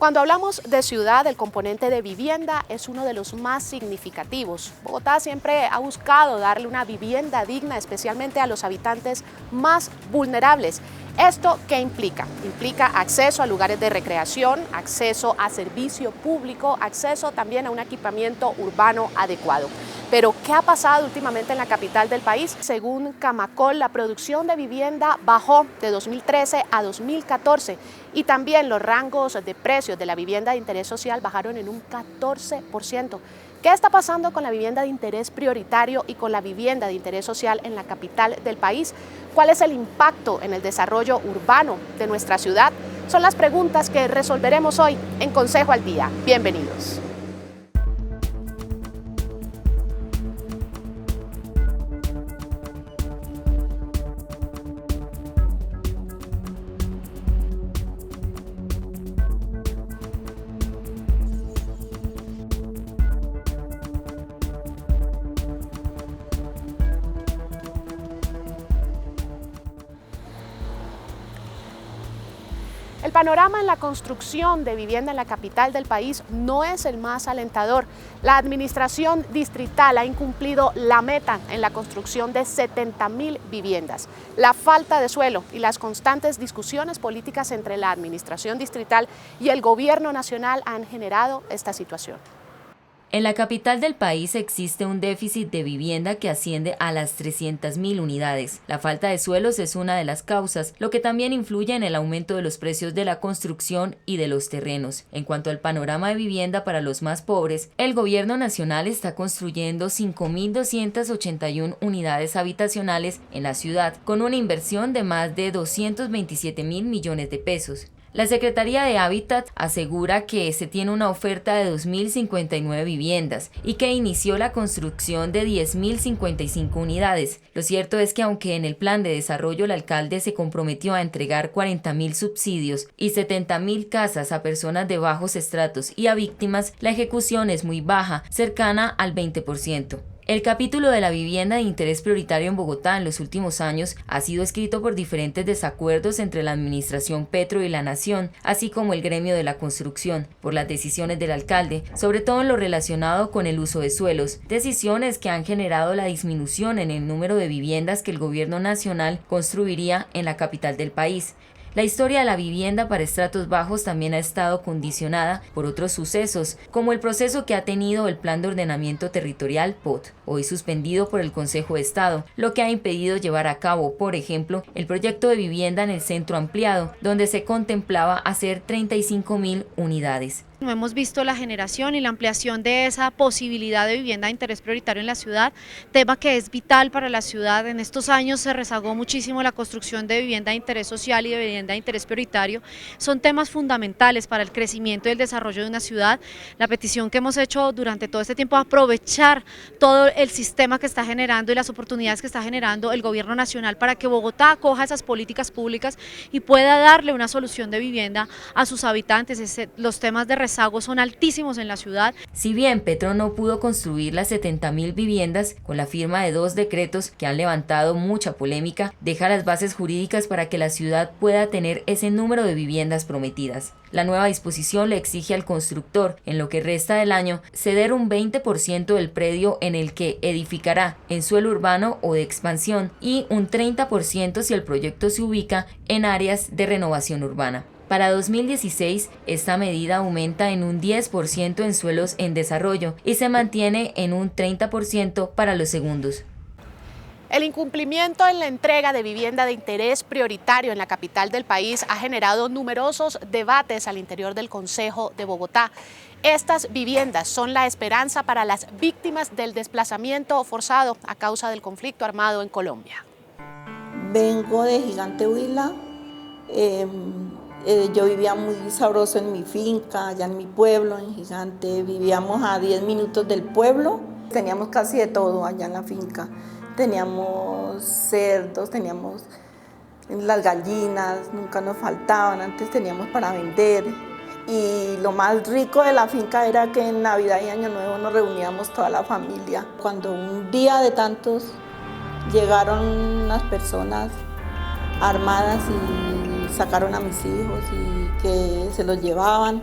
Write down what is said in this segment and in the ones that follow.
Cuando hablamos de ciudad, el componente de vivienda es uno de los más significativos. Bogotá siempre ha buscado darle una vivienda digna, especialmente a los habitantes más vulnerables. ¿Esto qué implica? Implica acceso a lugares de recreación, acceso a servicio público, acceso también a un equipamiento urbano adecuado. Pero, ¿qué ha pasado últimamente en la capital del país? Según Camacol, la producción de vivienda bajó de 2013 a 2014 y también los rangos de precios de la vivienda de interés social bajaron en un 14%. ¿Qué está pasando con la vivienda de interés prioritario y con la vivienda de interés social en la capital del país? ¿Cuál es el impacto en el desarrollo urbano de nuestra ciudad? Son las preguntas que resolveremos hoy en Consejo al Día. Bienvenidos. El panorama en la construcción de vivienda en la capital del país no es el más alentador. La administración distrital ha incumplido la meta en la construcción de 70.000 viviendas. La falta de suelo y las constantes discusiones políticas entre la administración distrital y el gobierno nacional han generado esta situación. En la capital del país existe un déficit de vivienda que asciende a las 300.000 unidades. La falta de suelos es una de las causas, lo que también influye en el aumento de los precios de la construcción y de los terrenos. En cuanto al panorama de vivienda para los más pobres, el gobierno nacional está construyendo 5.281 unidades habitacionales en la ciudad, con una inversión de más de 227.000 millones de pesos. La Secretaría de Hábitat asegura que se tiene una oferta de 2.059 viviendas y que inició la construcción de 10.055 unidades. Lo cierto es que aunque en el plan de desarrollo el alcalde se comprometió a entregar 40.000 subsidios y 70.000 casas a personas de bajos estratos y a víctimas, la ejecución es muy baja, cercana al 20%. El capítulo de la vivienda de interés prioritario en Bogotá en los últimos años ha sido escrito por diferentes desacuerdos entre la administración Petro y la Nación, así como el gremio de la construcción, por las decisiones del alcalde, sobre todo en lo relacionado con el uso de suelos, decisiones que han generado la disminución en el número de viviendas que el gobierno nacional construiría en la capital del país. La historia de la vivienda para estratos bajos también ha estado condicionada por otros sucesos, como el proceso que ha tenido el Plan de Ordenamiento Territorial POT, hoy suspendido por el Consejo de Estado, lo que ha impedido llevar a cabo, por ejemplo, el proyecto de vivienda en el Centro Ampliado, donde se contemplaba hacer 35.000 unidades. No hemos visto la generación y la ampliación de esa posibilidad de vivienda de interés prioritario en la ciudad, tema que es vital para la ciudad. En estos años se rezagó muchísimo la construcción de vivienda de interés social y de vivienda de interés prioritario. Son temas fundamentales para el crecimiento y el desarrollo de una ciudad. La petición que hemos hecho durante todo este tiempo es aprovechar todo el sistema que está generando y las oportunidades que está generando el gobierno nacional para que Bogotá acoja esas políticas públicas y pueda darle una solución de vivienda a sus habitantes. Los temas de rezagos son altísimos en la ciudad. Si bien Petro no pudo construir las 70.000 viviendas, con la firma de 2 decretos que han levantado mucha polémica, deja las bases jurídicas para que la ciudad pueda tener ese número de viviendas prometidas. La nueva disposición le exige al constructor, en lo que resta del año, ceder un 20% del predio en el que edificará en suelo urbano o de expansión y un 30% si el proyecto se ubica en áreas de renovación urbana. Para 2016, esta medida aumenta en un 10% en suelos en desarrollo y se mantiene en un 30% para los segundos. El incumplimiento en la entrega de vivienda de interés prioritario en la capital del país ha generado numerosos debates al interior del Consejo de Bogotá. Estas viviendas son la esperanza para las víctimas del desplazamiento forzado a causa del conflicto armado en Colombia. Vengo de Gigante Huila. Yo vivía muy sabroso en mi finca, allá en mi pueblo, en Gigante. Vivíamos a 10 minutos del pueblo. Teníamos casi de todo allá en la finca. Teníamos cerdos, teníamos las gallinas, nunca nos faltaban. Antes teníamos para vender. Y lo más rico de la finca era que en Navidad y Año Nuevo nos reuníamos toda la familia. Cuando un día de tantos llegaron unas personas armadas y sacaron a mis hijos y que se los llevaban,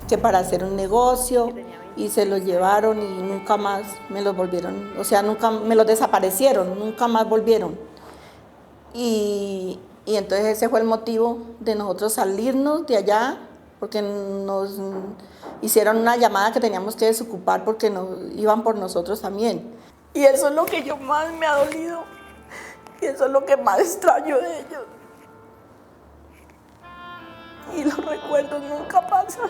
que para hacer un negocio, y se los llevaron y nunca más me los volvieron, o sea, nunca me los desaparecieron, nunca más volvieron. Y entonces ese fue el motivo de nosotros salirnos de allá, porque nos hicieron una llamada que teníamos que desocupar porque iban por nosotros también. Y eso es lo que yo más me ha dolido, y eso es lo que más extraño de ellos. Y los recuerdos nunca pasan.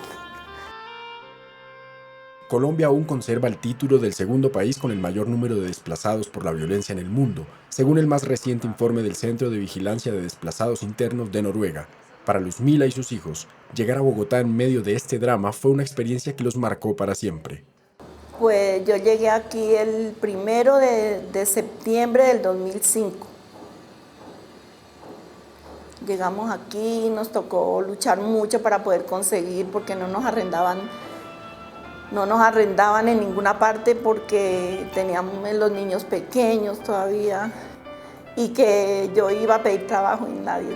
Colombia aún conserva el título del segundo país con el mayor número de desplazados por la violencia en el mundo, según el más reciente informe del Centro de Vigilancia de Desplazados Internos de Noruega. Para Luzmila y sus hijos, llegar a Bogotá en medio de este drama fue una experiencia que los marcó para siempre. Pues yo llegué aquí el 1 de septiembre del 2005. Llegamos aquí, nos tocó luchar mucho para poder conseguir, porque no nos arrendaban en ninguna parte porque teníamos los niños pequeños todavía, y que yo iba a pedir trabajo y nadie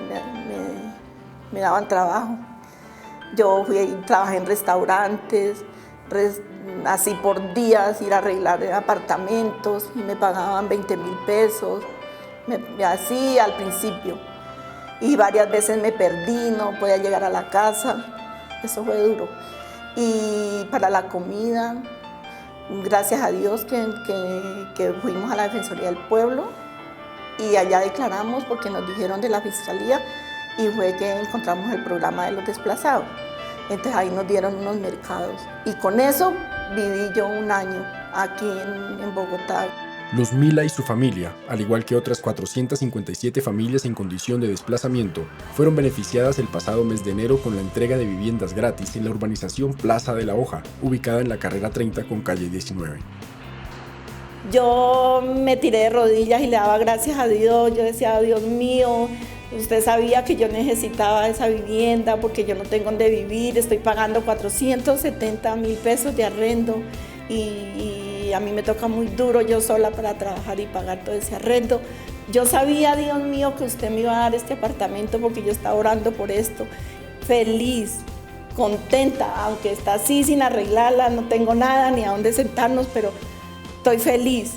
me daban trabajo. Yo trabajé en restaurantes, así por días, ir a arreglar apartamentos y me pagaban 20.000 pesos, así al principio. Y varias veces me perdí, no podía llegar a la casa, eso fue duro. Y para la comida, gracias a Dios que fuimos a la Defensoría del Pueblo y allá declaramos porque nos dijeron de la Fiscalía, y fue que encontramos el programa de los desplazados. Entonces ahí nos dieron unos mercados y con eso viví yo un año aquí en Bogotá. Luzmila y su familia, al igual que otras 457 familias en condición de desplazamiento, fueron beneficiadas el pasado mes de enero con la entrega de viviendas gratis en la urbanización Plaza de la Hoja, ubicada en la carrera 30 con calle 19. Yo me tiré de rodillas y le daba gracias a Dios. Yo decía, Dios mío, usted sabía que yo necesitaba esa vivienda porque yo no tengo dónde vivir, estoy pagando 470.000 pesos de arrendo y a mí me toca muy duro yo sola para trabajar y pagar todo ese arrendo. Yo sabía, Dios mío, que usted me iba a dar este apartamento porque yo estaba orando por esto. Feliz, contenta, aunque está así sin arreglarla, no tengo nada ni a dónde sentarnos, pero estoy feliz.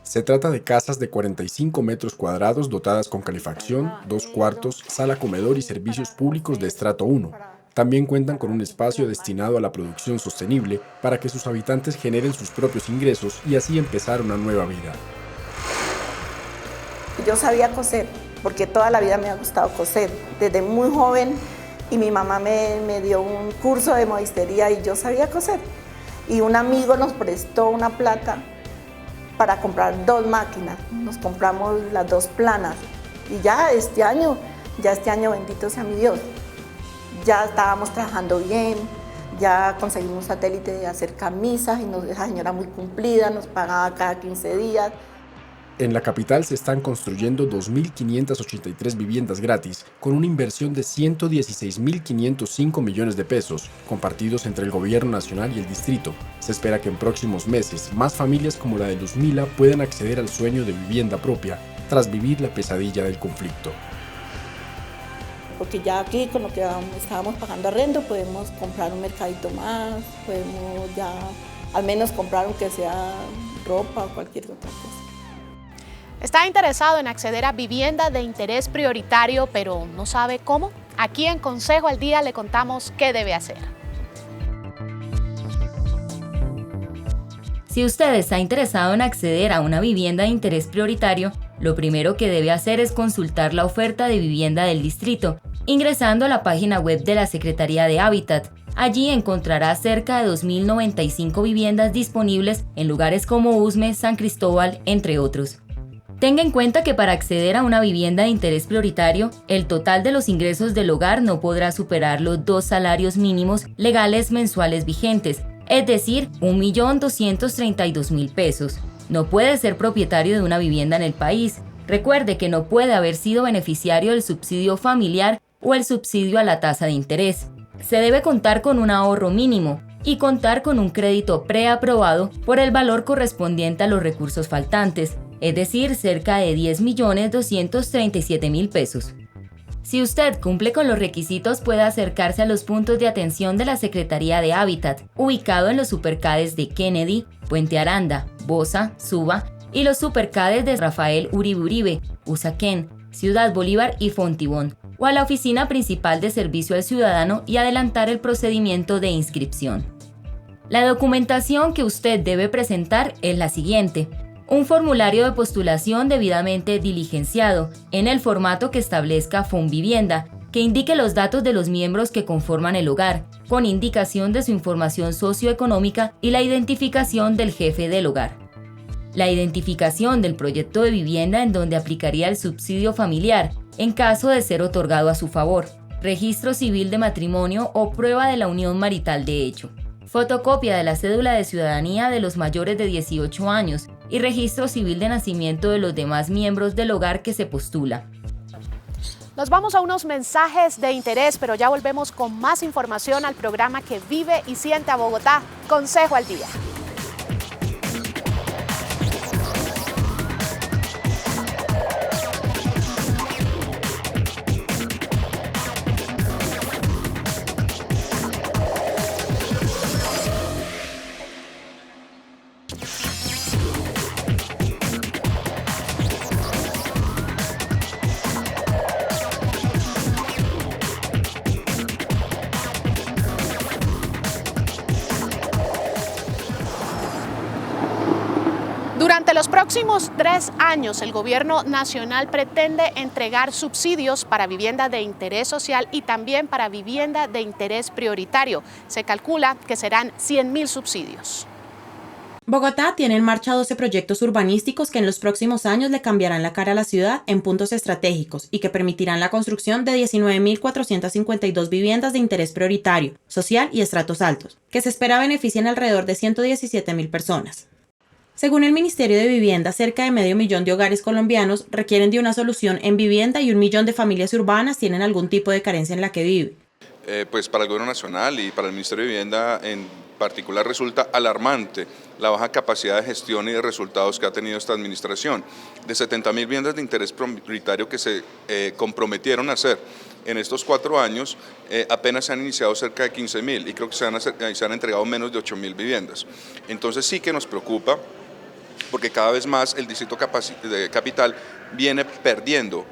Se trata de casas de 45 metros cuadrados dotadas con calefacción, 2 cuartos, sala comedor y servicios públicos de estrato 1. También cuentan con un espacio destinado a la producción sostenible para que sus habitantes generen sus propios ingresos y así empezar una nueva vida. Yo sabía coser, porque toda la vida me ha gustado coser, desde muy joven, y mi mamá me dio un curso de modistería y yo sabía coser. Y un amigo nos prestó una plata para comprar 2 máquinas, nos compramos las 2 planas y ya este año, bendito sea mi Dios, ya estábamos trabajando bien, ya conseguimos un satélite de hacer camisas y esa señora muy cumplida, nos pagaba cada 15 días. En la capital se están construyendo 2.583 viviendas gratis, con una inversión de 116.505 millones de pesos, compartidos entre el gobierno nacional y el distrito. Se espera que en próximos meses, más familias como la de Luzmila puedan acceder al sueño de vivienda propia, tras vivir la pesadilla del conflicto. Porque ya aquí, con lo que estábamos pagando arrendo, podemos comprar un mercadito más, podemos ya al menos comprar aunque sea ropa o cualquier otra cosa. ¿Está interesado en acceder a vivienda de interés prioritario, pero no sabe cómo? Aquí en Consejo al Día le contamos qué debe hacer. Si usted está interesado en acceder a una vivienda de interés prioritario, lo primero que debe hacer es consultar la oferta de vivienda del distrito, ingresando a la página web de la Secretaría de Hábitat. Allí encontrará cerca de 2.095 viviendas disponibles en lugares como Usme, San Cristóbal, entre otros. Tenga en cuenta que para acceder a una vivienda de interés prioritario, el total de los ingresos del hogar no podrá superar los 2 salarios mínimos legales mensuales vigentes, es decir, 1.232.000 pesos. No puede ser propietario de una vivienda en el país. Recuerde que no puede haber sido beneficiario del subsidio familiar o el subsidio a la tasa de interés. Se debe contar con un ahorro mínimo y contar con un crédito preaprobado por el valor correspondiente a los recursos faltantes, es decir, cerca de 10.237.000 pesos. Si usted cumple con los requisitos, puede acercarse a los puntos de atención de la Secretaría de Hábitat, ubicado en los supercades de Kennedy, Puente Aranda, Bosa, Suba y los supercades de Rafael Uribe Uribe, Usaquén, Ciudad Bolívar y Fontibón, o a la oficina principal de servicio al ciudadano y adelantar el procedimiento de inscripción. La documentación que usted debe presentar es la siguiente: un formulario de postulación debidamente diligenciado, en el formato que establezca Fonvivienda, que indique los datos de los miembros que conforman el hogar, con indicación de su información socioeconómica y la identificación del jefe del hogar. La identificación del proyecto de vivienda en donde aplicaría el subsidio familiar, en caso de ser otorgado a su favor, registro civil de matrimonio o prueba de la unión marital de hecho, fotocopia de la cédula de ciudadanía de los mayores de 18 años y registro civil de nacimiento de los demás miembros del hogar que se postula. Nos vamos a unos mensajes de interés, pero ya volvemos con más información al programa que vive y siente a Bogotá, Consejo al Día. Durante los próximos 3 años, el Gobierno Nacional pretende entregar subsidios para vivienda de interés social y también para vivienda de interés prioritario. Se calcula que serán 100.000 subsidios. Bogotá tiene en marcha 12 proyectos urbanísticos que en los próximos años le cambiarán la cara a la ciudad en puntos estratégicos y que permitirán la construcción de 19.452 viviendas de interés prioritario, social y estratos altos, que se espera beneficien alrededor de 117.000 personas. Según el Ministerio de Vivienda, cerca de 500.000 de hogares colombianos requieren de una solución en vivienda y 1 millón de familias urbanas tienen algún tipo de carencia en la que viven. Pues para el Gobierno Nacional y para el Ministerio de Vivienda en particular resulta alarmante la baja capacidad de gestión y de resultados que ha tenido esta administración. De 70.000 viviendas de interés prioritario que se comprometieron a hacer en estos 4 años, apenas se han iniciado cerca de 15.000 y creo que se han entregado menos de 8.000 viviendas. Entonces sí que nos preocupa, porque cada vez más el Distrito Capital viene perdiendo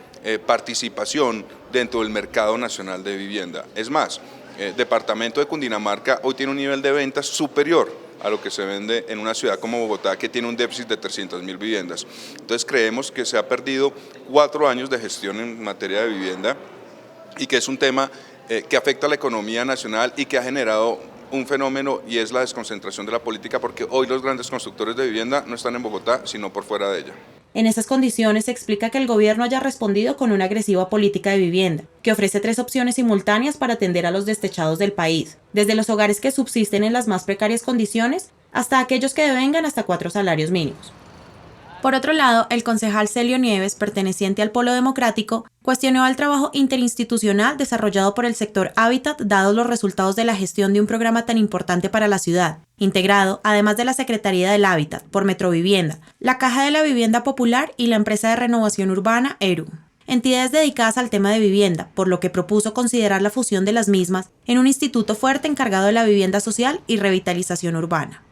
participación dentro del mercado nacional de vivienda. Es más, el departamento de Cundinamarca hoy tiene un nivel de ventas superior a lo que se vende en una ciudad como Bogotá, que tiene un déficit de 300.000 viviendas. Entonces creemos que se ha perdido 4 años de gestión en materia de vivienda y que es un tema que afecta a la economía nacional y que ha generado un fenómeno, y es la desconcentración de la política, porque hoy los grandes constructores de vivienda no están en Bogotá, sino por fuera de ella. En esas condiciones se explica que el gobierno haya respondido con una agresiva política de vivienda, que ofrece 3 opciones simultáneas para atender a los destechados del país, desde los hogares que subsisten en las más precarias condiciones hasta aquellos que devengan hasta 4 salarios mínimos. Por otro lado, el concejal Celio Nieves, perteneciente al Polo Democrático, cuestionó el trabajo interinstitucional desarrollado por el sector Hábitat dados los resultados de la gestión de un programa tan importante para la ciudad, integrado, además de la Secretaría del Hábitat, por Metrovivienda, la Caja de la Vivienda Popular y la empresa de renovación urbana ERU, entidades dedicadas al tema de vivienda, por lo que propuso considerar la fusión de las mismas en un instituto fuerte encargado de la vivienda social y revitalización urbana.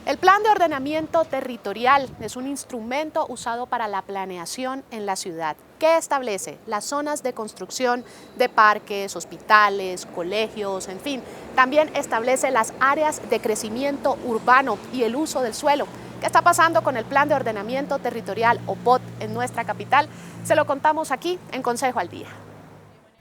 El Plan de Ordenamiento Territorial es un instrumento usado para la planeación en la ciudad, que establece las zonas de construcción de parques, hospitales, colegios, en fin. También establece las áreas de crecimiento urbano y el uso del suelo. ¿Qué está pasando con el Plan de Ordenamiento Territorial o POT en nuestra capital? Se lo contamos aquí en Consejo al Día.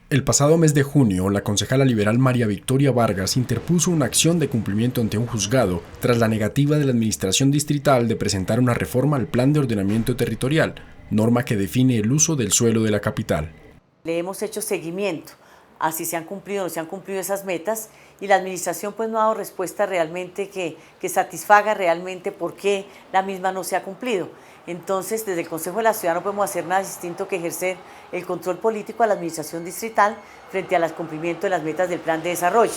El pasado mes de junio, la concejala liberal María Victoria Vargas interpuso una acción de cumplimiento ante un juzgado tras la negativa de la administración distrital de presentar una reforma al Plan de Ordenamiento Territorial, norma que define el uso del suelo de la capital. Le hemos hecho seguimiento, así se han cumplido o no se han cumplido esas metas, y la administración pues no ha dado respuesta realmente que satisfaga realmente por qué la misma no se ha cumplido. Entonces, desde el Consejo de la Ciudad no podemos hacer nada distinto que ejercer el control político a la administración distrital frente al cumplimiento de las metas del plan de desarrollo.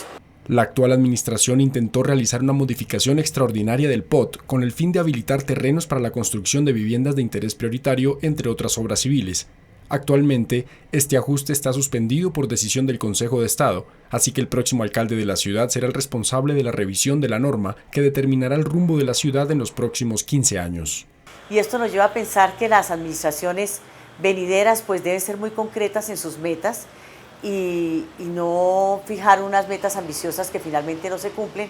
La actual administración intentó realizar una modificación extraordinaria del POT con el fin de habilitar terrenos para la construcción de viviendas de interés prioritario, entre otras obras civiles. Actualmente, este ajuste está suspendido por decisión del Consejo de Estado, así que el próximo alcalde de la ciudad será el responsable de la revisión de la norma que determinará el rumbo de la ciudad en los próximos 15 años. Y esto nos lleva a pensar que las administraciones venideras pues deben ser muy concretas en sus metas y no fijar unas metas ambiciosas que finalmente no se cumplen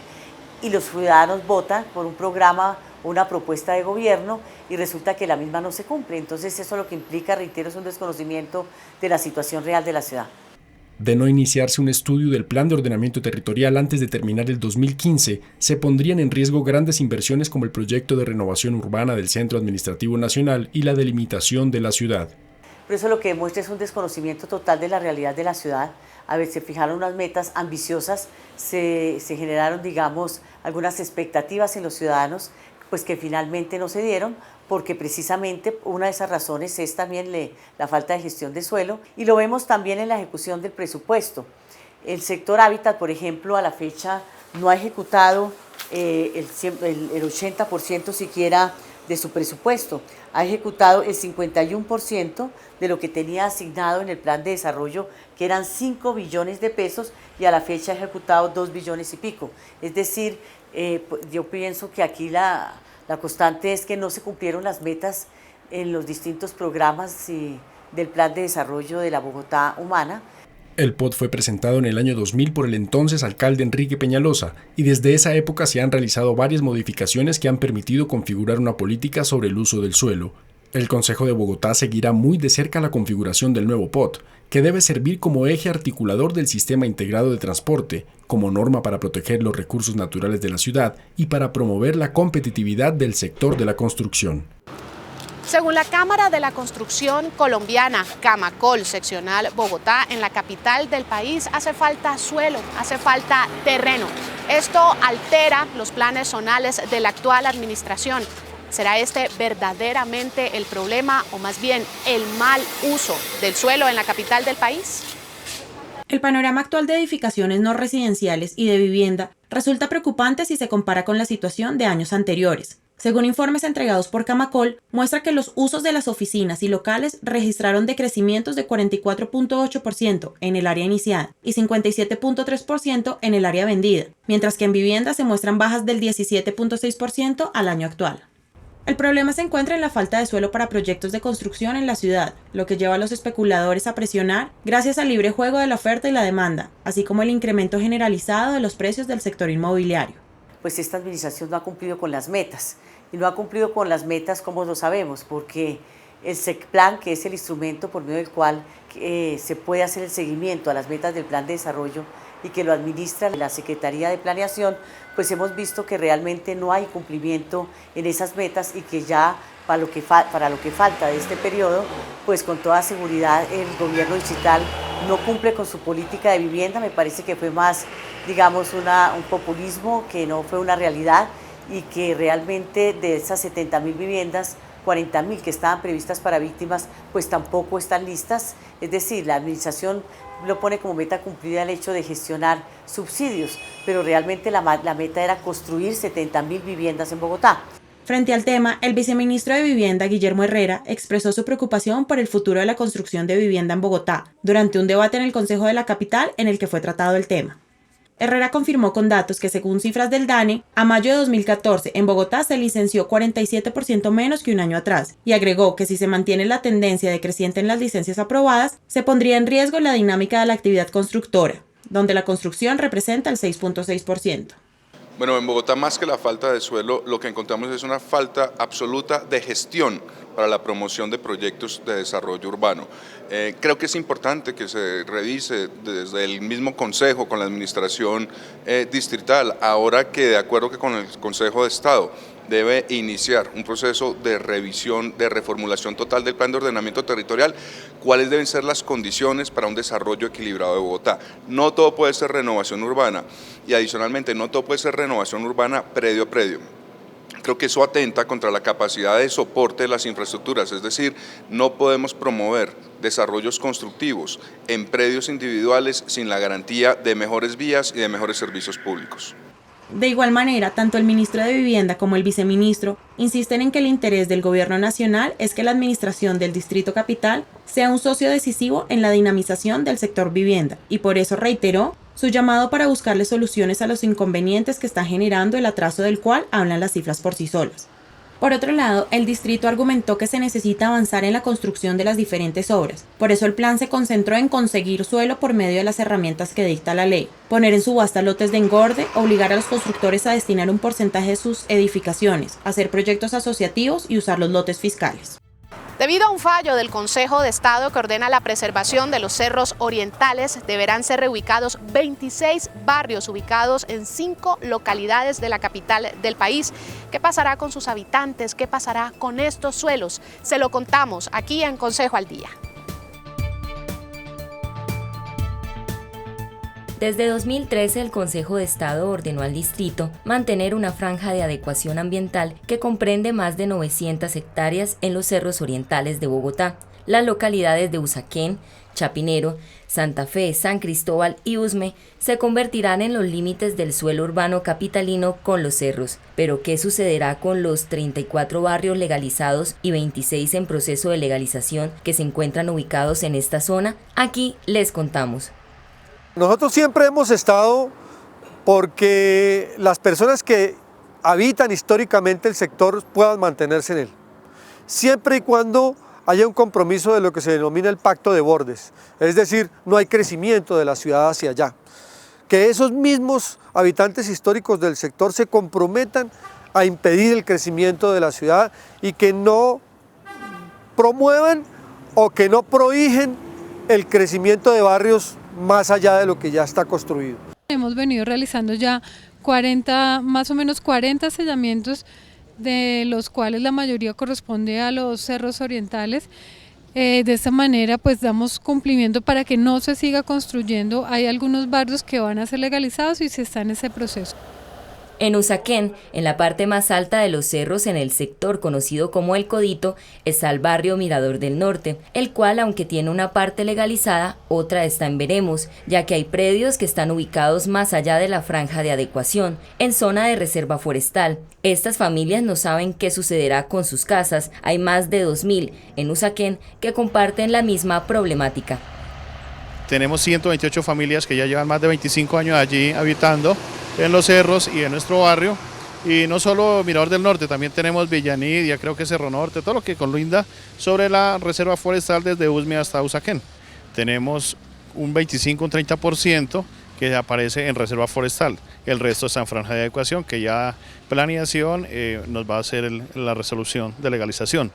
y los ciudadanos votan por un programa o una propuesta de gobierno y resulta que la misma no se cumple. Entonces eso lo que implica, reitero, es un desconocimiento de la situación real de la ciudad. De no iniciarse un estudio del Plan de Ordenamiento Territorial antes de terminar el 2015, se pondrían en riesgo grandes inversiones como el proyecto de renovación urbana del Centro Administrativo Nacional y la delimitación de la ciudad. Por eso lo que demuestra es un desconocimiento total de la realidad de la ciudad. A ver, se fijaron unas metas ambiciosas, se generaron, digamos, algunas expectativas en los ciudadanos, pues que finalmente no se dieron, porque precisamente una de esas razones es también la falta de gestión de suelo, y lo vemos también en la ejecución del presupuesto. El sector hábitat, por ejemplo, a la fecha no ha ejecutado el 80% siquiera de su presupuesto, ha ejecutado el 51% de lo que tenía asignado en el plan de desarrollo, que eran 5 billones de pesos, y a la fecha ha ejecutado 2 billones y pico. Es decir, yo pienso que aquí la constante es que no se cumplieron las metas en los distintos programas del plan de desarrollo de la Bogotá humana. El POT fue presentado en el año 2000 por el entonces alcalde Enrique Peñalosa y desde esa época se han realizado varias modificaciones que han permitido configurar una política sobre el uso del suelo. El Consejo de Bogotá seguirá muy de cerca la configuración del nuevo POT, que debe servir como eje articulador del sistema integrado de transporte, como norma para proteger los recursos naturales de la ciudad y para promover la competitividad del sector de la construcción. Según la Cámara de la Construcción Colombiana, Camacol, seccional Bogotá, en la capital del país hace falta suelo, hace falta terreno. Esto altera los planes zonales de la actual administración. ¿Será este verdaderamente el problema o más bien el mal uso del suelo en la capital del país? El panorama actual de edificaciones no residenciales y de vivienda resulta preocupante si se compara con la situación de años anteriores. Según informes entregados por Camacol, muestra que los usos de las oficinas y locales registraron decrecimientos de 44.8% en el área iniciada y 57.3% en el área vendida, mientras que en vivienda se muestran bajas del 17.6% al año actual. El problema se encuentra en la falta de suelo para proyectos de construcción en la ciudad, lo que lleva a los especuladores a presionar gracias al libre juego de la oferta y la demanda, así como el incremento generalizado de los precios del sector inmobiliario. Pues esta administración no ha cumplido con las metas, y no ha cumplido con las metas como lo sabemos, porque el SECPLAN, que es el instrumento por medio del cual se puede hacer el seguimiento a las metas del plan de desarrollo y que lo administra la Secretaría de Planeación, pues hemos visto que realmente no hay cumplimiento en esas metas y que ya para lo que falta de este periodo, pues con toda seguridad el gobierno distrital no cumple con su política de vivienda. Me parece que fue más, digamos, un populismo que no fue una realidad y que realmente de esas 70.000 viviendas, 40.000 que estaban previstas para víctimas, pues tampoco están listas. Es decir, la administración lo pone como meta cumplida el hecho de gestionar subsidios, pero realmente la meta era construir 70.000 viviendas en Bogotá. Frente al tema, el viceministro de Vivienda, Guillermo Herrera, expresó su preocupación por el futuro de la construcción de vivienda en Bogotá, durante un debate en el Consejo de la Capital en el que fue tratado el tema. Herrera confirmó con datos que, según cifras del DANE, a mayo de 2014 en Bogotá se licenció 47% menos que un año atrás, y agregó que si se mantiene la tendencia decreciente en las licencias aprobadas, se pondría en riesgo la dinámica de la actividad constructora, donde la construcción representa el 6.6%. Bueno, en Bogotá, más que la falta de suelo, lo que encontramos es una falta absoluta de gestión para la promoción de proyectos de desarrollo urbano. Creo que es importante que se revise desde el mismo Consejo con la administración distrital, ahora que de acuerdo con el Consejo de Estado debe iniciar un proceso de revisión, de reformulación total del plan de ordenamiento territorial, cuáles deben ser las condiciones para un desarrollo equilibrado de Bogotá. No todo puede ser renovación urbana y adicionalmente no todo puede ser renovación urbana predio a predio. Creo que eso atenta contra la capacidad de soporte de las infraestructuras, es decir, no podemos promover desarrollos constructivos en predios individuales sin la garantía de mejores vías y de mejores servicios públicos. De igual manera, tanto el ministro de Vivienda como el viceministro insisten en que el interés del gobierno nacional es que la administración del Distrito Capital sea un socio decisivo en la dinamización del sector vivienda, y por eso reiteró su llamado para buscarle soluciones a los inconvenientes que está generando el atraso del cual hablan las cifras por sí solas. Por otro lado, el distrito argumentó que se necesita avanzar en la construcción de las diferentes obras. Por eso el plan se concentró en conseguir suelo por medio de las herramientas que dicta la ley, poner en subasta lotes de engorde, obligar a los constructores a destinar un porcentaje de sus edificaciones, hacer proyectos asociativos y usar los lotes fiscales. Debido a un fallo del Consejo de Estado que ordena la preservación de los cerros orientales, deberán ser reubicados 26 barrios ubicados en 5 localidades de la capital del país. ¿Qué pasará con sus habitantes? ¿Qué pasará con estos suelos? Se lo contamos aquí en Consejo al Día. Desde 2013, el Consejo de Estado ordenó al distrito mantener una franja de adecuación ambiental que comprende más de 900 hectáreas en los cerros orientales de Bogotá. Las localidades de Usaquén, Chapinero, Santa Fe, San Cristóbal y Usme se convertirán en los límites del suelo urbano capitalino con los cerros. Pero, ¿qué sucederá con los 34 barrios legalizados y 26 en proceso de legalización que se encuentran ubicados en esta zona? Aquí les contamos. Nosotros siempre hemos estado porque las personas que habitan históricamente el sector puedan mantenerse en él, siempre y cuando haya un compromiso de lo que se denomina el pacto de bordes, es decir, no hay crecimiento de la ciudad hacia allá. Que esos mismos habitantes históricos del sector se comprometan a impedir el crecimiento de la ciudad y que no promuevan o que no prohíben el crecimiento de barrios más allá de lo que ya está construido. Hemos venido realizando ya más o menos 40 sellamientos, de los cuales la mayoría corresponde a los cerros orientales. De esta manera pues damos cumplimiento para que no se siga construyendo. Hay algunos barrios que van a ser legalizados y se está en ese proceso. En Usaquén, en la parte más alta de los cerros en el sector conocido como El Codito, está el barrio Mirador del Norte, el cual, aunque tiene una parte legalizada, otra está en veremos, ya que hay predios que están ubicados más allá de la franja de adecuación, en zona de reserva forestal. Estas familias no saben qué sucederá con sus casas. Hay más de 2.000 en Usaquén que comparten la misma problemática. Tenemos 128 familias que ya llevan más de 25 años allí habitando en los cerros y en nuestro barrio, y no solo Mirador del Norte, también tenemos Villanidia, creo que Cerro Norte, todo lo que colinda sobre la reserva forestal desde Usme hasta Usaquén. Tenemos un 25, un 30% que aparece en reserva forestal, el resto está en franja de adecuación, que ya planeación nos va a hacer la resolución de legalización.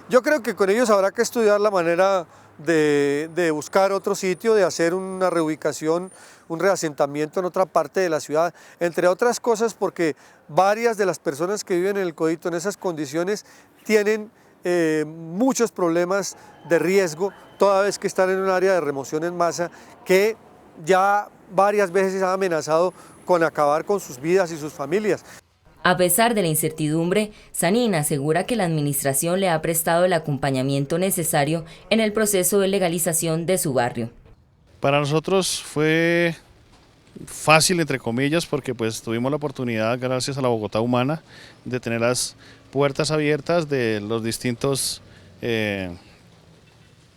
Yo creo que con ellos habrá que estudiar la manera de buscar otro sitio, de hacer una reubicación, un reasentamiento en otra parte de la ciudad, entre otras cosas porque varias de las personas que viven en El Codito en esas condiciones tienen muchos problemas de riesgo, toda vez que están en un área de remoción en masa que ya varias veces ha amenazado con acabar con sus vidas y sus familias. A pesar de la incertidumbre, Sanín asegura que la administración le ha prestado el acompañamiento necesario en el proceso de legalización de su barrio. Para nosotros fue fácil, entre comillas, porque pues tuvimos la oportunidad, gracias a la Bogotá Humana, de tener las puertas abiertas de los distintos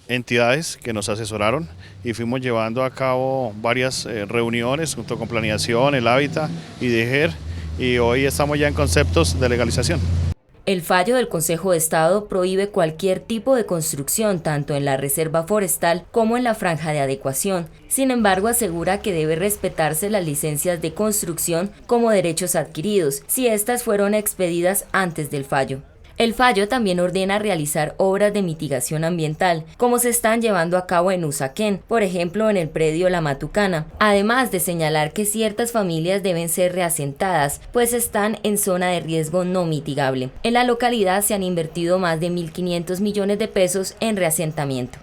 entidades que nos asesoraron y fuimos llevando a cabo varias reuniones junto con Planeación, el Hábitat y DEGER, y hoy estamos ya en conceptos de legalización. El fallo del Consejo de Estado prohíbe cualquier tipo de construcción, tanto en la reserva forestal como en la franja de adecuación. Sin embargo, asegura que debe respetarse las licencias de construcción como derechos adquiridos, si estas fueron expedidas antes del fallo. El fallo también ordena realizar obras de mitigación ambiental, como se están llevando a cabo en Usaquén, por ejemplo en el predio La Matucana, además de señalar que ciertas familias deben ser reasentadas, pues están en zona de riesgo no mitigable. En la localidad se han invertido más de 1.500 millones de pesos en reasentamiento.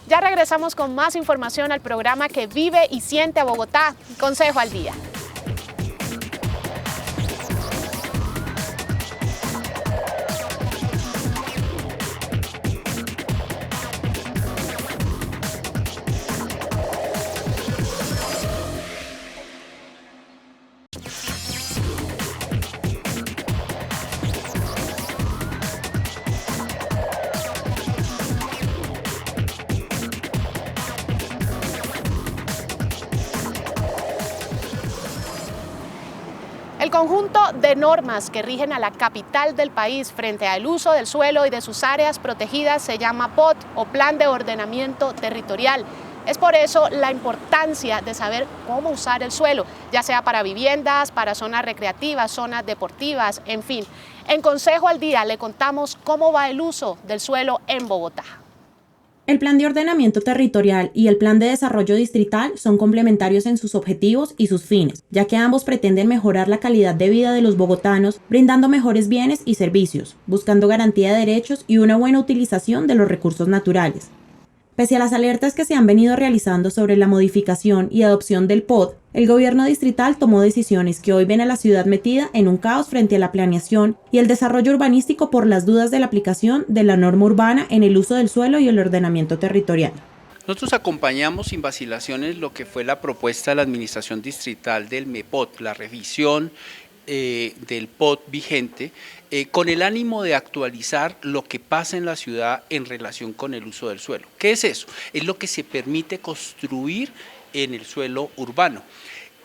Ya regresamos con más información al programa que vive y siente Bogotá, Consejo al Día. conjunto de normas que rigen a la capital del país frente al uso del suelo y de sus áreas protegidas se llama POT o Plan de Ordenamiento Territorial. Es por eso la importancia de saber cómo usar el suelo, ya sea para viviendas, para zonas recreativas, zonas deportivas, en fin. En Consejo al Día le contamos cómo va el uso del suelo en Bogotá. El Plan de Ordenamiento Territorial y el Plan de Desarrollo Distrital son complementarios en sus objetivos y sus fines, ya que ambos pretenden mejorar la calidad de vida de los bogotanos, brindando mejores bienes y servicios, buscando garantía de derechos y una buena utilización de los recursos naturales. Pese a las alertas que se han venido realizando sobre la modificación y adopción del POT, el gobierno distrital tomó decisiones que hoy ven a la ciudad metida en un caos frente a la planeación y el desarrollo urbanístico por las dudas de la aplicación de la norma urbana en el uso del suelo y el ordenamiento territorial. Nosotros acompañamos sin vacilaciones lo que fue la propuesta de la administración distrital del MEPOT, la revisión del POT vigente, con el ánimo de actualizar lo que pasa en la ciudad en relación con el uso del suelo. ¿Qué es eso? Es lo que se permite construir en el suelo urbano.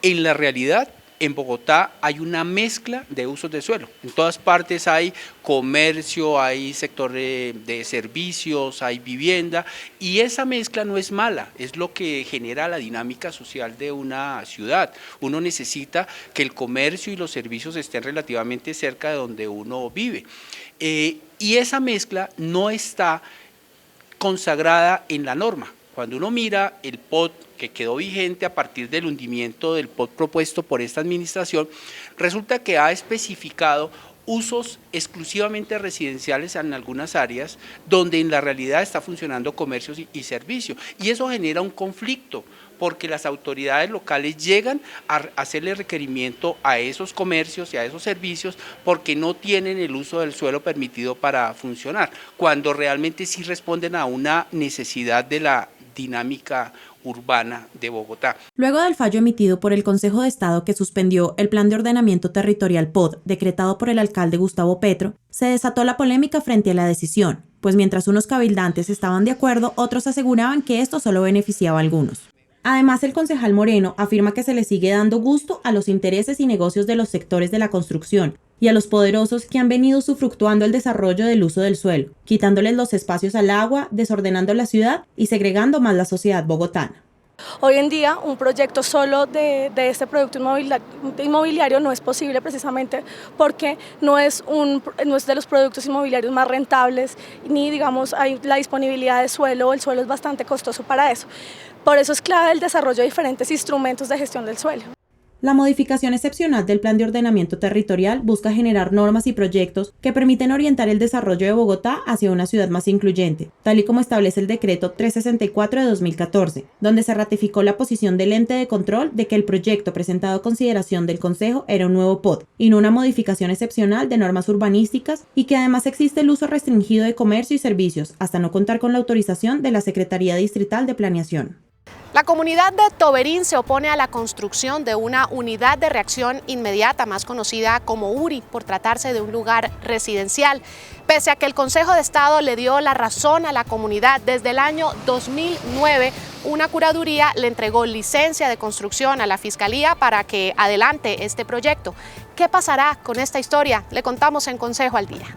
En la realidad, en Bogotá hay una mezcla de usos de suelo. En todas partes hay comercio, hay sector de servicios, hay vivienda, y esa mezcla no es mala, es lo que genera la dinámica social de una ciudad. Uno necesita que el comercio y los servicios estén relativamente cerca de donde uno vive. Y esa mezcla no está consagrada en la norma. Cuando uno mira el POT que quedó vigente a partir del hundimiento del POT propuesto por esta administración, resulta que ha especificado usos exclusivamente residenciales en algunas áreas donde en la realidad está funcionando comercios y servicios. Y eso genera un conflicto porque las autoridades locales llegan a hacerle requerimiento a esos comercios y a esos servicios porque no tienen el uso del suelo permitido para funcionar, cuando realmente sí responden a una necesidad de la dinámica urbana de Bogotá. Luego del fallo emitido por el Consejo de Estado que suspendió el Plan de Ordenamiento Territorial POT decretado por el alcalde Gustavo Petro, se desató la polémica frente a la decisión, pues mientras unos cabildantes estaban de acuerdo, otros aseguraban que esto solo beneficiaba a algunos. Además, el concejal Moreno afirma que se le sigue dando gusto a los intereses y negocios de los sectores de la construcción y a los poderosos que han venido usufructuando el desarrollo del uso del suelo, quitándoles los espacios al agua, desordenando la ciudad y segregando más la sociedad bogotana. Hoy en día un proyecto solo de este producto inmobiliario no es posible precisamente porque no es de los productos inmobiliarios más rentables ni digamos hay la disponibilidad de suelo, el suelo es bastante costoso para eso. Por eso es clave el desarrollo de diferentes instrumentos de gestión del suelo. La modificación excepcional del Plan de Ordenamiento Territorial busca generar normas y proyectos que permiten orientar el desarrollo de Bogotá hacia una ciudad más incluyente, tal y como establece el Decreto 364 de 2014, donde se ratificó la posición del ente de control de que el proyecto presentado a consideración del Consejo era un nuevo POT y no una modificación excepcional de normas urbanísticas y que además existe el uso restringido de comercio y servicios, hasta no contar con la autorización de la Secretaría Distrital de Planeación. La comunidad de Toberín se opone a la construcción de una unidad de reacción inmediata, más conocida como URI, por tratarse de un lugar residencial. Pese a que el Consejo de Estado le dio la razón a la comunidad, desde el año 2009, una curaduría le entregó licencia de construcción a la Fiscalía para que adelante este proyecto. ¿Qué pasará con esta historia? Le contamos en Consejo al Día.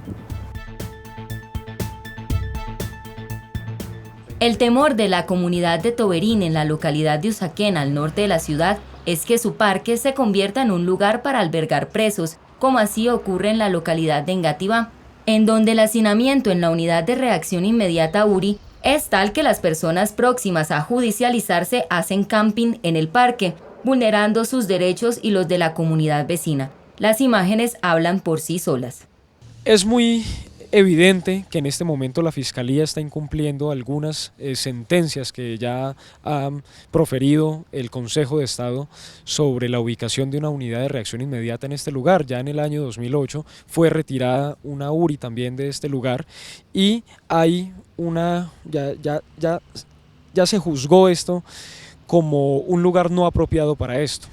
El temor de la comunidad de Toberín en la localidad de Usaquén, al norte de la ciudad, es que su parque se convierta en un lugar para albergar presos, como así ocurre en la localidad de Engativá, en donde el hacinamiento en la unidad de reacción inmediata URI es tal que las personas próximas a judicializarse hacen camping en el parque, vulnerando sus derechos y los de la comunidad vecina. Las imágenes hablan por sí solas. Es muy evidente que en este momento la Fiscalía está incumpliendo algunas sentencias que ya ha proferido el Consejo de Estado sobre la ubicación de una unidad de reacción inmediata en este lugar. Ya en el año 2008 fue retirada una URI también de este lugar y hay ya se juzgó esto como un lugar no apropiado para esto.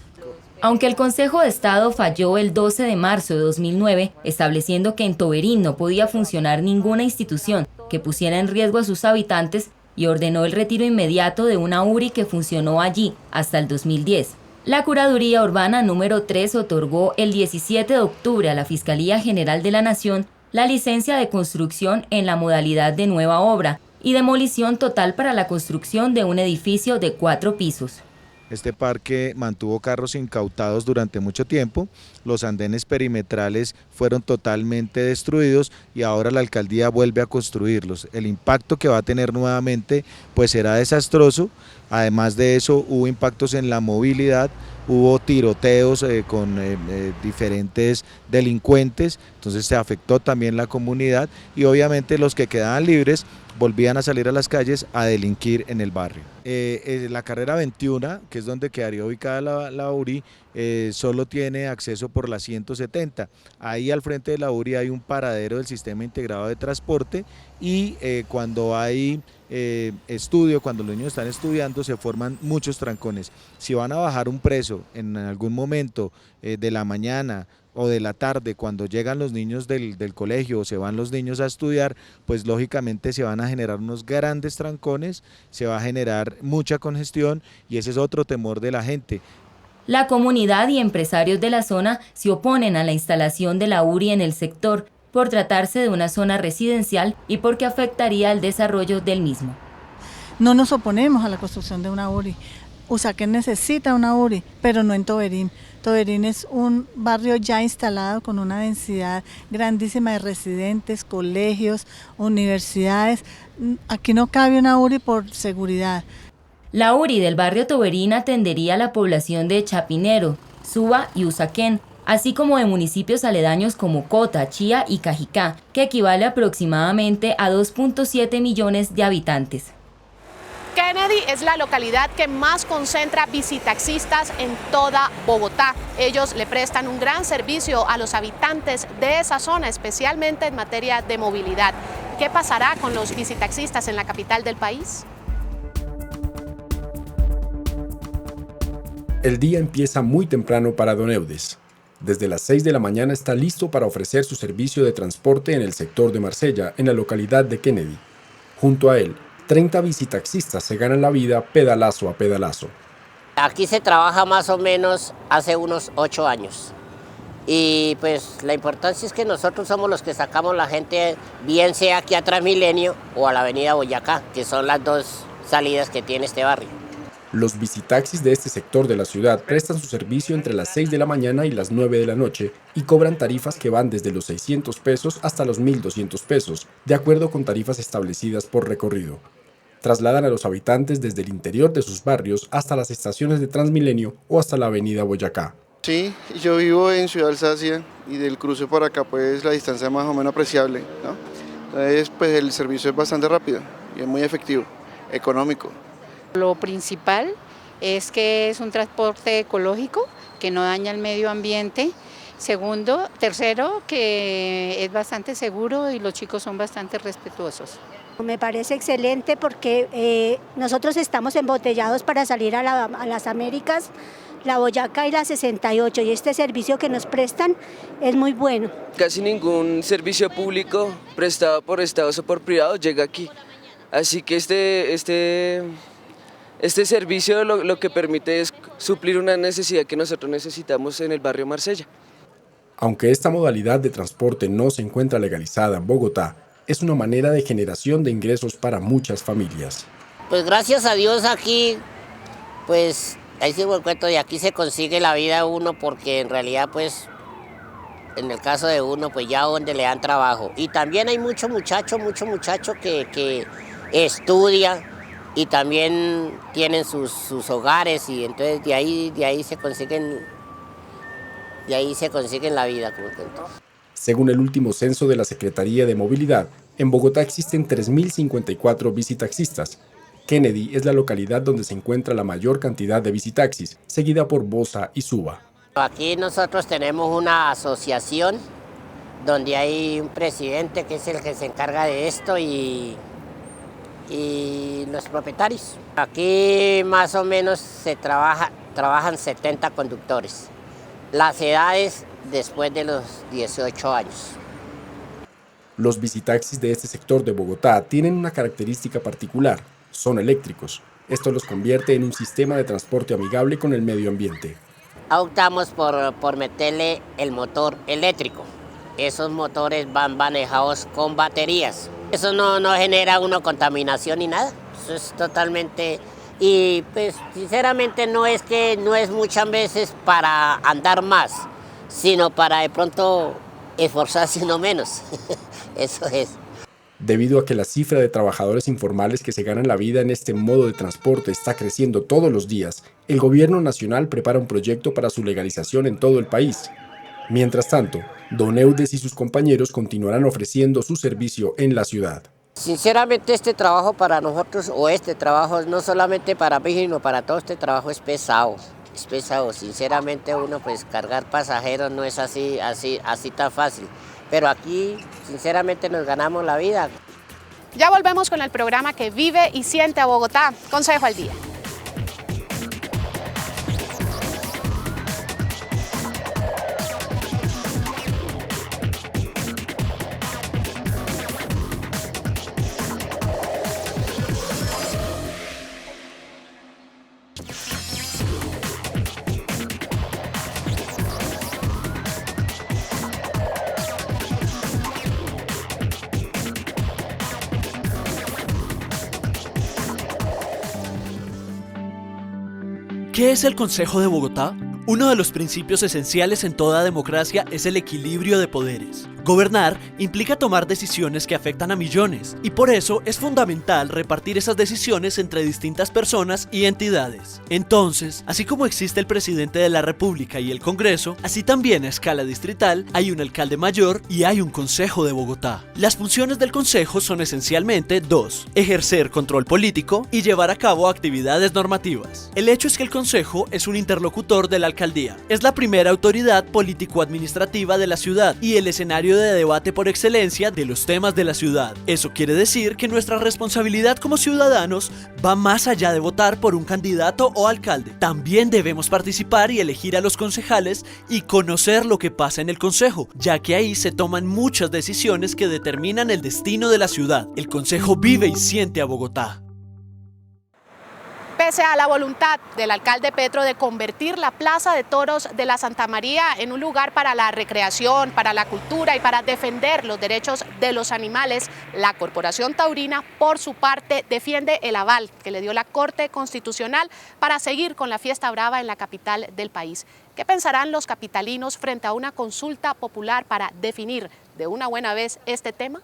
Aunque el Consejo de Estado falló el 12 de marzo de 2009, estableciendo que en Toberín no podía funcionar ninguna institución que pusiera en riesgo a sus habitantes y ordenó el retiro inmediato de una URI que funcionó allí hasta el 2010. La Curaduría Urbana número 3 otorgó el 17 de octubre a la Fiscalía General de la Nación la licencia de construcción en la modalidad de nueva obra y demolición total para la construcción de un edificio de 4 pisos. Este parque mantuvo carros incautados durante mucho tiempo, los andenes perimetrales fueron totalmente destruidos y ahora la alcaldía vuelve a construirlos. El impacto que va a tener nuevamente pues será desastroso. Además de eso hubo impactos en la movilidad, hubo tiroteos con diferentes delincuentes, entonces se afectó también la comunidad y obviamente los que quedaban libres volvían a salir a las calles a delinquir en el barrio. La carrera 21, que es donde quedaría ubicada la URI, solo tiene acceso por la 170. Ahí al frente de la URI hay un paradero del sistema integrado de transporte y cuando hay estudio, cuando los niños están estudiando, se forman muchos trancones. Si van a bajar un preso en algún momento de la mañana o de la tarde, cuando llegan los niños del colegio o se van los niños a estudiar, pues lógicamente se van a generar unos grandes trancones, se va a generar mucha congestión y ese es otro temor de la gente. La comunidad y empresarios de la zona se oponen a la instalación de la URI en el sector por tratarse de una zona residencial y porque afectaría el desarrollo del mismo. No nos oponemos a la construcción de una URI. Usaquén necesita una URI, pero no en Toberín. Toberín es un barrio ya instalado con una densidad grandísima de residentes, colegios, universidades. Aquí no cabe una URI por seguridad. La URI del barrio Toberín atendería a la población de Chapinero, Suba y Usaquén, así como de municipios aledaños como Cota, Chía y Cajicá, que equivale aproximadamente a 2.7 millones de habitantes. Kennedy es la localidad que más concentra visitaxistas en toda Bogotá. Ellos le prestan un gran servicio a los habitantes de esa zona, especialmente en materia de movilidad. ¿Qué pasará con los visitaxistas en la capital del país? El día empieza muy temprano para Don Eudes. Desde las 6 de la mañana está listo para ofrecer su servicio de transporte en el sector de Marsella, en la localidad de Kennedy. Junto a él, 30 visitaxistas se ganan la vida pedalazo a pedalazo. Aquí se trabaja más o menos hace unos 8 años. Y pues la importancia es que nosotros somos los que sacamos la gente, bien sea aquí a Transmilenio o a la avenida Boyacá, que son las dos salidas que tiene este barrio. Los visitaxis de este sector de la ciudad prestan su servicio entre las 6 de la mañana y las 9 de la noche y cobran tarifas que van desde los 600 pesos hasta los 1.200 pesos, de acuerdo con tarifas establecidas por recorrido. Trasladan a los habitantes desde el interior de sus barrios hasta las estaciones de Transmilenio o hasta la avenida Boyacá. Sí, yo vivo en Ciudad Alsacia y del cruce por acá pues la distancia es más o menos apreciable, ¿no? Entonces pues el servicio es bastante rápido y es muy efectivo, económico. Lo principal es que es un transporte ecológico que no daña el medio ambiente. Tercero, que es bastante seguro y los chicos son bastante respetuosos. Me parece excelente porque nosotros estamos embotellados para salir a las Américas, la Boyacá y la 68 y este servicio que nos prestan es muy bueno. Casi ningún servicio público prestado por estados o por privados llega aquí, así que este servicio lo que permite es suplir una necesidad que nosotros necesitamos en el barrio Marsella. Aunque esta modalidad de transporte no se encuentra legalizada en Bogotá, es una manera de generación de ingresos para muchas familias. Pues gracias a Dios aquí, pues ahí sí me cuento, de aquí se consigue la vida uno porque en realidad pues en el caso de uno pues ya donde le dan trabajo. Y también hay mucho muchacho que estudia y también tienen sus hogares y entonces de ahí se consiguen la vida, como cuento. Según el último censo de la Secretaría de Movilidad, en Bogotá existen 3.054 visitaxistas. Kennedy es la localidad donde se encuentra la mayor cantidad de visitaxis, seguida por Bosa y Suba. Aquí nosotros tenemos una asociación donde hay un presidente que es el que se encarga de esto y los propietarios. Aquí más o menos trabajan 70 conductores. Las edades después de los 18 años. Los visitaxis de este sector de Bogotá tienen una característica particular, son eléctricos. Esto los convierte en un sistema de transporte amigable con el medio ambiente. optamos por meterle el motor eléctrico. Esos motores van manejados con baterías. Eso no genera contaminación ni nada. Eso es totalmente... Y pues sinceramente no es muchas veces para andar más, sino para de pronto esforzarse no menos. Eso es. Debido a que la cifra de trabajadores informales que se ganan la vida en este modo de transporte está creciendo todos los días, el gobierno nacional prepara un proyecto para su legalización en todo el país. Mientras tanto, Don Eudes y sus compañeros continuarán ofreciendo su servicio en la ciudad. Sinceramente este trabajo para nosotros, o este trabajo no solamente para mí, sino para todo este trabajo es pesado. Es pesado, sinceramente uno pues cargar pasajeros no es así tan fácil. Pero aquí sinceramente nos ganamos la vida. Ya volvemos con el programa que vive y siente a Bogotá. Consejo al día. ¿Qué es el Consejo de Bogotá? Uno de los principios esenciales en toda democracia es el equilibrio de poderes. Gobernar implica tomar decisiones que afectan a millones, y por eso es fundamental repartir esas decisiones entre distintas personas y entidades. Entonces, así como existe el presidente de la República y el Congreso, así también a escala distrital hay un alcalde mayor y hay un Consejo de Bogotá. Las funciones del Consejo son esencialmente dos: ejercer control político y llevar a cabo actividades normativas. El hecho es que el Consejo es un interlocutor de la alcaldía. Es la primera autoridad político-administrativa de la ciudad y el escenario de debate por excelencia de los temas de la ciudad. Eso quiere decir que nuestra responsabilidad como ciudadanos va más allá de votar por un candidato o alcalde. También debemos participar y elegir a los concejales y conocer lo que pasa en el consejo, ya que ahí se toman muchas decisiones que determinan el destino de la ciudad. El consejo vive y siente a Bogotá. Pese a la voluntad del alcalde Petro de convertir la Plaza de Toros de la Santa María en un lugar para la recreación, para la cultura y para defender los derechos de los animales, la Corporación Taurina, por su parte, defiende el aval que le dio la Corte Constitucional para seguir con la fiesta brava en la capital del país. ¿Qué pensarán los capitalinos frente a una consulta popular para definir de una buena vez este tema?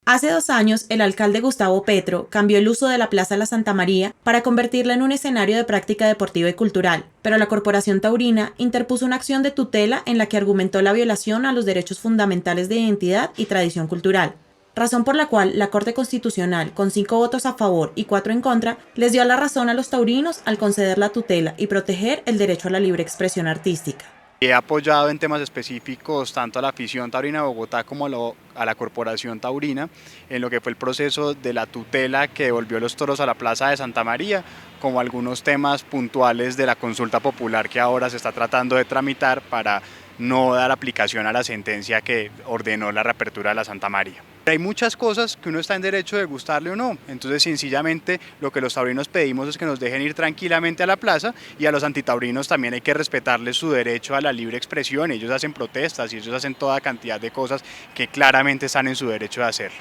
Hace 2 años, el alcalde Gustavo Petro cambió el uso de la Plaza La Santa María para convertirla en un escenario de práctica deportiva y cultural, pero la Corporación Taurina interpuso una acción de tutela en la que argumentó la violación a los derechos fundamentales de identidad y tradición cultural, razón por la cual la Corte Constitucional, con 5 votos a favor y 4 en contra, les dio la razón a los taurinos al conceder la tutela y proteger el derecho a la libre expresión artística. He apoyado en temas específicos tanto a la afición taurina de Bogotá como a la Corporación Taurina en lo que fue el proceso de la tutela que devolvió los toros a la Plaza de Santa María, como algunos temas puntuales de la consulta popular que ahora se está tratando de tramitar para no dar aplicación a la sentencia que ordenó la reapertura de la Santa María. Hay muchas cosas que uno está en derecho de gustarle o no, entonces sencillamente lo que los taurinos pedimos es que nos dejen ir tranquilamente a la plaza, y a los antitaurinos también hay que respetarles su derecho a la libre expresión. Ellos hacen protestas y ellos hacen toda cantidad de cosas que claramente están en su derecho de hacer.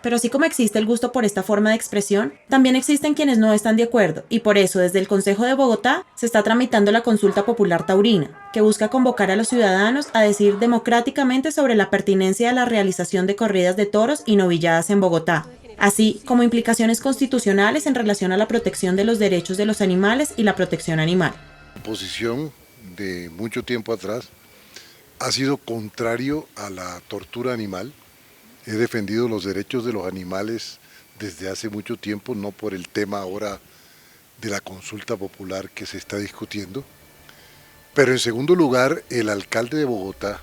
Pero así como existe el gusto por esta forma de expresión, también existen quienes no están de acuerdo, y por eso desde el Consejo de Bogotá se está tramitando la consulta popular taurina, que busca convocar a los ciudadanos a decidir democráticamente sobre la pertinencia de la realización de corridas de toros y novilladas en Bogotá, así como implicaciones constitucionales en relación a la protección de los derechos de los animales y la protección animal. La posición de mucho tiempo atrás ha sido contrario a la tortura animal. He defendido los derechos de los animales desde hace mucho tiempo, no por el tema ahora de la consulta popular que se está discutiendo. Pero en segundo lugar, el alcalde de Bogotá,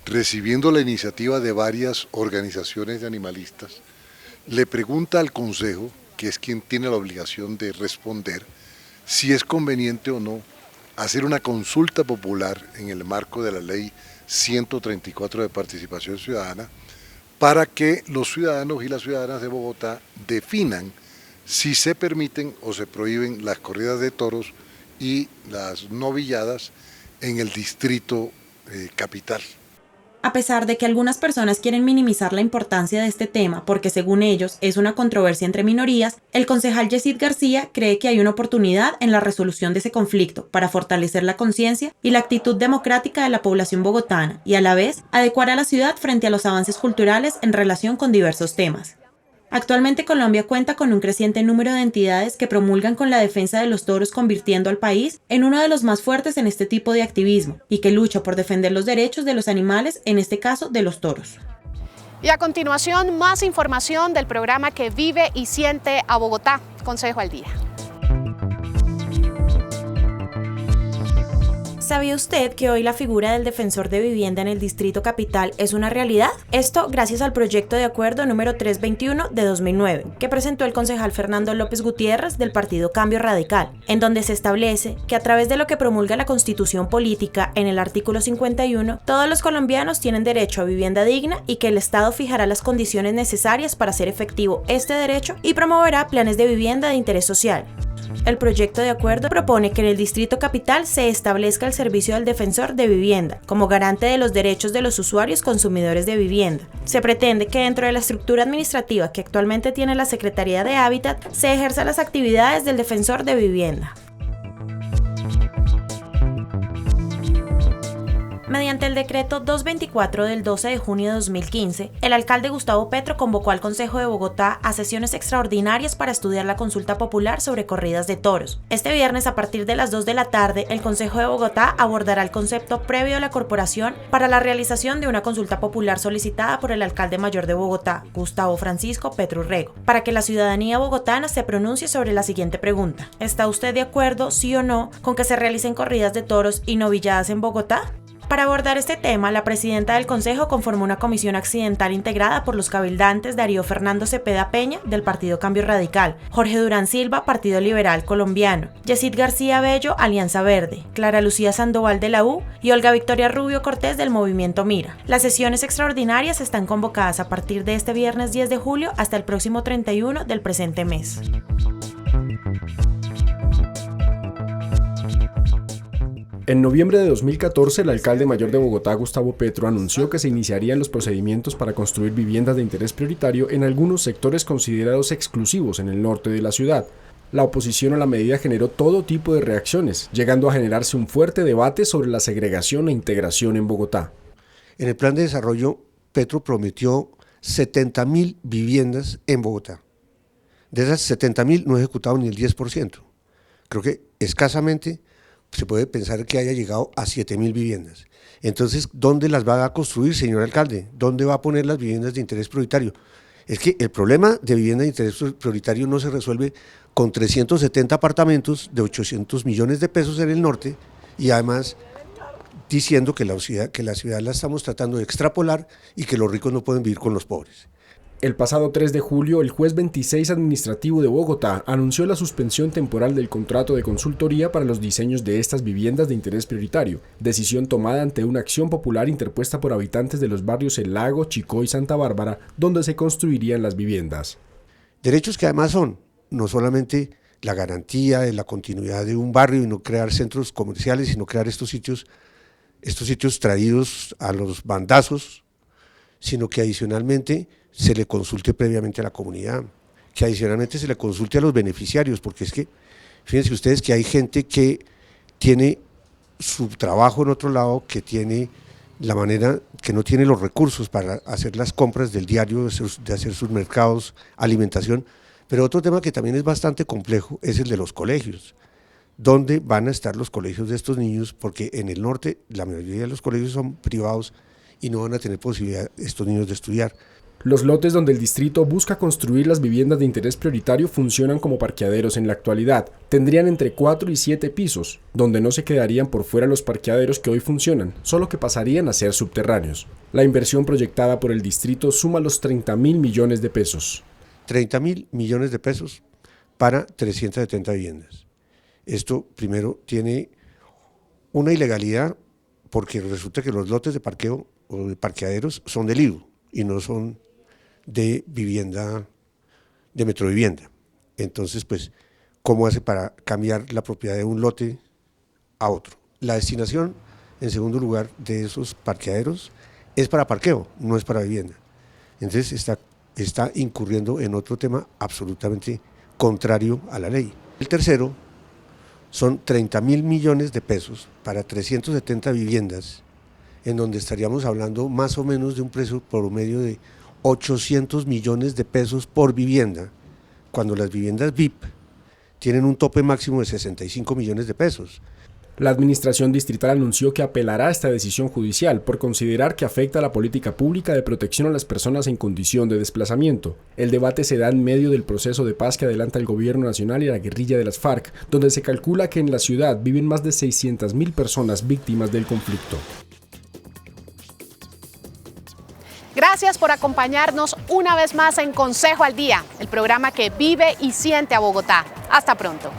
recibiendo la iniciativa de varias organizaciones de animalistas, le pregunta al Consejo, que es quien tiene la obligación de responder, si es conveniente o no hacer una consulta popular en el marco de la ley 134 de participación ciudadana, para que los ciudadanos y las ciudadanas de Bogotá definan si se permiten o se prohíben las corridas de toros y las novilladas en el distrito capital. A pesar de que algunas personas quieren minimizar la importancia de este tema porque según ellos es una controversia entre minorías, el concejal Yesid García cree que hay una oportunidad en la resolución de ese conflicto para fortalecer la conciencia y la actitud democrática de la población bogotana y a la vez adecuar a la ciudad frente a los avances culturales en relación con diversos temas. Actualmente Colombia cuenta con un creciente número de entidades que promulgan con la defensa de los toros, convirtiendo al país en uno de los más fuertes en este tipo de activismo y que lucha por defender los derechos de los animales, en este caso de los toros. Y a continuación, más información del programa que vive y siente a Bogotá. Consejo al Día. ¿Sabía usted que hoy la figura del defensor de vivienda en el Distrito Capital es una realidad? Esto gracias al proyecto de acuerdo número 321 de 2009, que presentó el concejal Fernando López Gutiérrez del partido Cambio Radical, en donde se establece que a través de lo que promulga la Constitución Política en el artículo 51, todos los colombianos tienen derecho a vivienda digna y que el Estado fijará las condiciones necesarias para hacer efectivo este derecho y promoverá planes de vivienda de interés social. El proyecto de acuerdo propone que en el Distrito Capital se establezca el servicio del defensor de vivienda como garante de los derechos de los usuarios consumidores de vivienda. Se pretende que dentro de la estructura administrativa que actualmente tiene la Secretaría de Hábitat se ejerzan las actividades del defensor de vivienda. Mediante el decreto 224 del 12 de junio de 2015, el alcalde Gustavo Petro convocó al Consejo de Bogotá a sesiones extraordinarias para estudiar la consulta popular sobre corridas de toros. Este viernes, a partir de las 2 de la tarde, el Consejo de Bogotá abordará el concepto previo de la corporación para la realización de una consulta popular solicitada por el alcalde mayor de Bogotá, Gustavo Francisco Petro Urrego, para que la ciudadanía bogotana se pronuncie sobre la siguiente pregunta: ¿está usted de acuerdo, sí o no, con que se realicen corridas de toros y novilladas en Bogotá? Para abordar este tema, la presidenta del Consejo conformó una comisión accidental integrada por los cabildantes Darío Fernando Cepeda Peña, del Partido Cambio Radical, Jorge Durán Silva, Partido Liberal Colombiano, Yesid García Bello, Alianza Verde, Clara Lucía Sandoval de la U y Olga Victoria Rubio Cortés del Movimiento Mira. Las sesiones extraordinarias están convocadas a partir de este viernes 10 de julio hasta el próximo 31 del presente mes. En noviembre de 2014, el alcalde mayor de Bogotá, Gustavo Petro, anunció que se iniciarían los procedimientos para construir viviendas de interés prioritario en algunos sectores considerados exclusivos en el norte de la ciudad. La oposición a la medida generó todo tipo de reacciones, llegando a generarse un fuerte debate sobre la segregación e integración en Bogotá. En el plan de desarrollo, Petro prometió 70.000 viviendas en Bogotá. De esas 70.000 no ha ejecutado ni el 10%. Creo que escasamente se puede pensar que haya llegado a 7.000 viviendas. Entonces, ¿dónde las va a construir, señor alcalde? ¿Dónde va a poner las viviendas de interés prioritario? Es que el problema de vivienda de interés prioritario no se resuelve con 370 apartamentos de 800 millones de pesos en el norte y además diciendo que la ciudad la estamos tratando de extrapolar y que los ricos no pueden vivir con los pobres. El pasado 3 de julio, el juez 26 administrativo de Bogotá anunció la suspensión temporal del contrato de consultoría para los diseños de estas viviendas de interés prioritario, decisión tomada ante una acción popular interpuesta por habitantes de los barrios El Lago, Chicó y Santa Bárbara, donde se construirían las viviendas. Derechos que además son no solamente la garantía de la continuidad de un barrio y no crear centros comerciales, sino crear estos sitios traídos a los bandazos, sino que adicionalmente se le consulte previamente a la comunidad, que adicionalmente se le consulte a los beneficiarios, porque es que, fíjense ustedes que hay gente que tiene su trabajo en otro lado, que tiene la manera, que no tiene los recursos para hacer las compras del diario, de hacer sus mercados, alimentación, pero otro tema que también es bastante complejo es el de los colegios. ¿Dónde van a estar los colegios de estos niños? Porque en el norte la mayoría de los colegios son privados y no van a tener posibilidad estos niños de estudiar. Los lotes donde el distrito busca construir las viviendas de interés prioritario funcionan como parqueaderos en la actualidad. Tendrían entre 4 y 7 pisos, donde no se quedarían por fuera los parqueaderos que hoy funcionan, solo que pasarían a ser subterráneos. La inversión proyectada por el distrito suma los 30.000 millones de pesos. 30.000 millones de pesos para 370 viviendas. Esto primero tiene una ilegalidad porque resulta que los lotes de parqueo o de parqueaderos son del IVU y no son de vivienda, de Metrovivienda. Entonces, pues, ¿cómo hace para cambiar la propiedad de un lote a otro. La destinación, en segundo lugar, de esos parqueaderos es para parqueo, no es para vivienda. Entonces está incurriendo en otro tema absolutamente contrario a la ley. El tercero son 30.000 millones de pesos para 370 viviendas, en donde estaríamos hablando más o menos de un precio promedio de 800 millones de pesos por vivienda, cuando las viviendas VIP tienen un tope máximo de 65 millones de pesos. La administración distrital anunció que apelará a esta decisión judicial por considerar que afecta a la política pública de protección a las personas en condición de desplazamiento. El debate se da en medio del proceso de paz que adelanta el gobierno nacional y la guerrilla de las FARC, donde se calcula que en la ciudad viven más de 600.000 personas víctimas del conflicto. Gracias por acompañarnos una vez más en Consejo al Día, el programa que vive y siente a Bogotá. Hasta pronto.